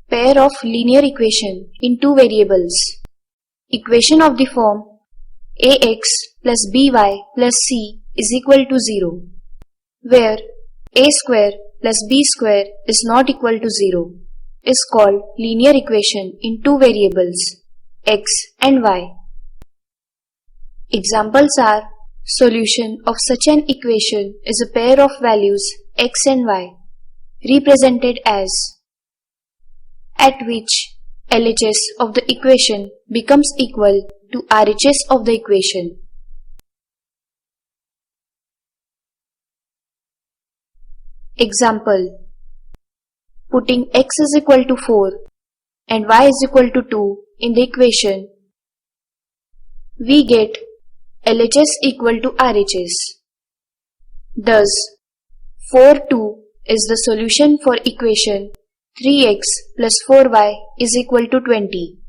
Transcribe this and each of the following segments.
pair of linear equation in two variables. Equation of the form ax plus by plus c is equal to 0, where a square plus b square is not equal to 0 is called linear equation in two variables x and y. Examples are: solution of such an equation is a pair of values x and y represented as, at which LHS of the equation becomes equal to RHS of the equation. Example: putting x is equal to 4 and y is equal to 2 in the equation, we get LHS equal to RHS. Thus, 4, 2 is the solution for equation 3x plus 4y is equal to 20.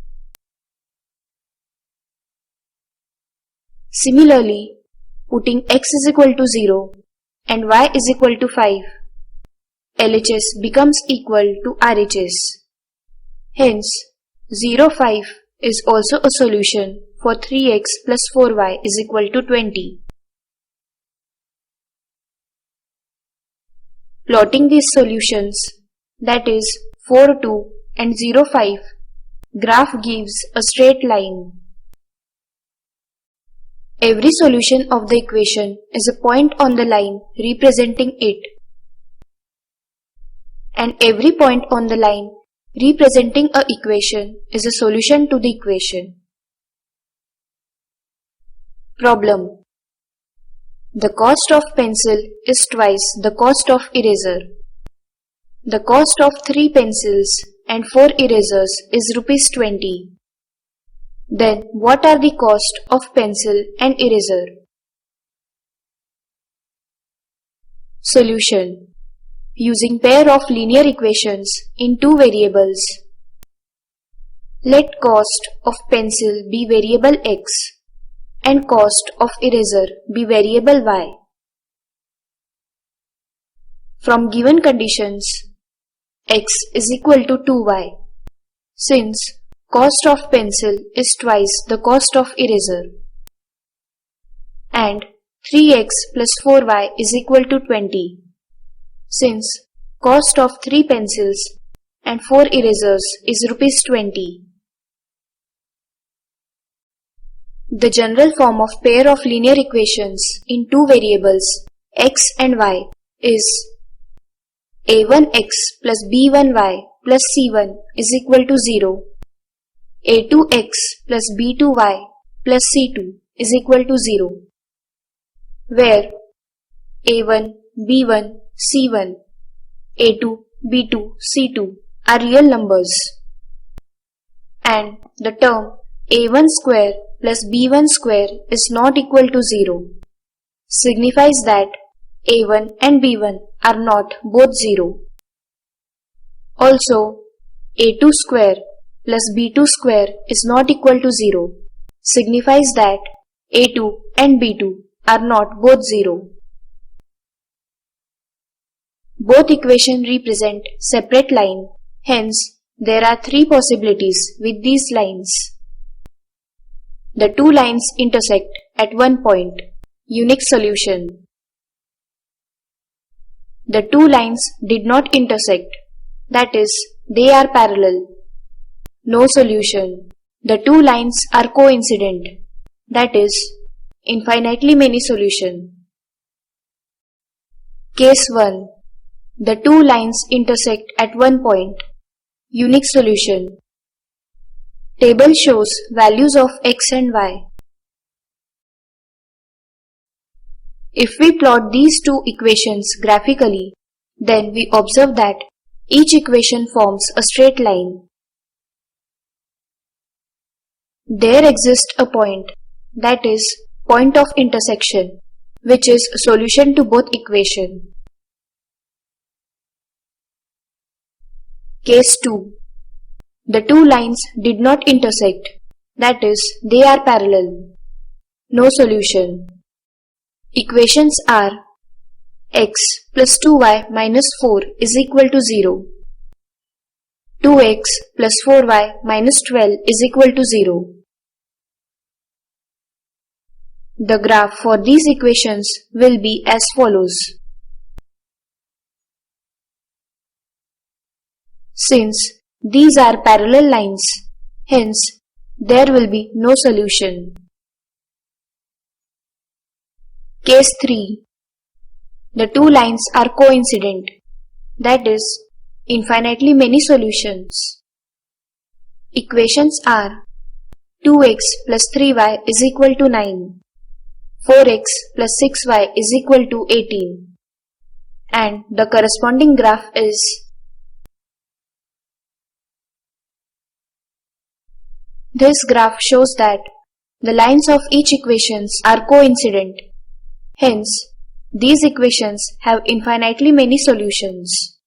Similarly, putting x is equal to 0 and y is equal to 5, LHS becomes equal to RHS. Hence, 0, 5 is also a solution for 3x plus 4y is equal to 20. Plotting these solutions, that is 4, 2 and 0, 5, graph gives a straight line. Every solution of the equation is a point on the line representing it, and every point on the line representing a equation is a solution to the equation. Problem: the cost of pencil is twice the cost of eraser. The cost of 3 pencils and 4 erasers is rupees 20. Then what are the cost of pencil and eraser? Solution: using pair of linear equations in two variables. Let cost of pencil be variable x and cost of eraser be variable y. From given conditions, x is equal to 2y, since cost of pencil is twice the cost of eraser, and 3x plus 4y is equal to 20, since cost of 3 pencils and 4 erasers is rupees 20. The general form of pair of linear equations in two variables x and y is a1x plus b1y plus c1 is equal to 0, a2x plus b2y plus c2 is equal to 0, where a1, b1, c1, a2, b2, c2 are real numbers, and the term a1 square plus b1 square is not equal to 0 signifies that a1 and b1 are not both 0. Also, a2 square plus b2 square is not equal to 0 signifies that a2 and b2 are not both 0. Both equations represent separate line, hence there are 3 possibilities with these lines. The two lines intersect at one point. Unique solution. The two lines did not intersect, that is, they are parallel. No solution. The two lines are coincident, that is, infinitely many solutions. Case 1. The two lines intersect at one point. Unique solution. Table shows values of x and y. If we plot these two equations graphically, then we observe that each equation forms a straight line. There exists a point, that is, point of intersection, which is a solution to both equations. Case 2. The two lines did not intersect, that is, they are parallel. No solution. Equations are x plus 2y minus 4 is equal to 0, 2x plus 4y minus 12 is equal to 0. The graph for these equations will be as follows. Since these are parallel lines, hence there will be no solution. Case 3. The two lines are coincident, that is, infinitely many solutions. Equations are 2x plus 3y is equal to 9, 4x plus 6y is equal to 18, and the corresponding graph is this graph shows that the lines of each equations are coincident. Hence, these equations have infinitely many solutions.